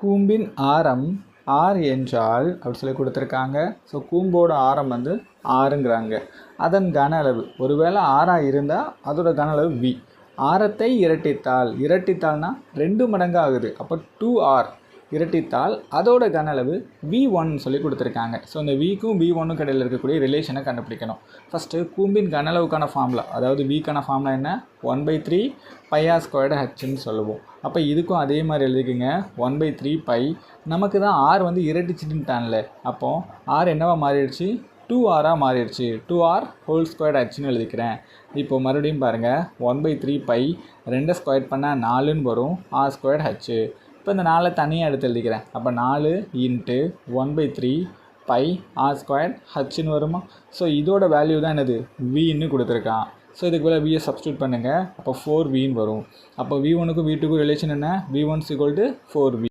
கூம்பின் ஆரம் r என்றால் அப்படி சொல்லி கொடுத்துருக்காங்க. ஸோ கூம்போட ஆரம் வந்து ஆறுங்கிறாங்க. அதன் கன அளவு ஒருவேளை ஆறாக இருந்தால் அதோட கன அளவு v. ஆரத்தை இரட்டித்தால்னா 2 மடங்கு ஆகுது. அப்போ 2r இரட்டித்தால் அதோட கன அளவு v1 சொல்லி கொடுத்துருக்காங்க. ஸோ இந்த vக்கும் v1க்கும் இடையில் இருக்கக்கூடிய ரிலேஷனை கண்டுபிடிக்கணும். ஃபஸ்ட்டு கூம்பின் கன அளவுக்கான ஃபார்முலா, அதாவது vக்கான ஃபார்முலா என்ன, 1/3 πr²hன்னு சொல்லுவோம். அப்போ இதுக்கும் அதே மாதிரி எழுதிக்குங்க, 1/3 π. நமக்கு தான் r வந்து இரட்டிச்சுட்டான்ல, அப்போது r என்னவா மாறிடுச்சு, 2rஆக மாறிடுச்சு. 2r² எழுதிக்கிறேன். இப்போது மறுபடியும் பாருங்கள், 1/3 π 2 ஸ்கொயர் பண்ணால் 4ன்னு வரும், r²h. இப்போ இந்த 4 தனியாக எடுத்து எழுதிக்கிறேன். அப்போ 4 × 1/3 π r²hன்னு வருமா. ஸோ இதோட வேல்யூ தான் என்னது, vன்னு கொடுத்துருக்கான். ஸோ இதுக்கு வேலை vயை சப்ஸ்டியூட் பண்ணுங்கள். அப்போ 4vன்னு வரும். அப்போ v1க்கும் v2க்கும் ரிலேஷன் என்ன, v1 = 4v.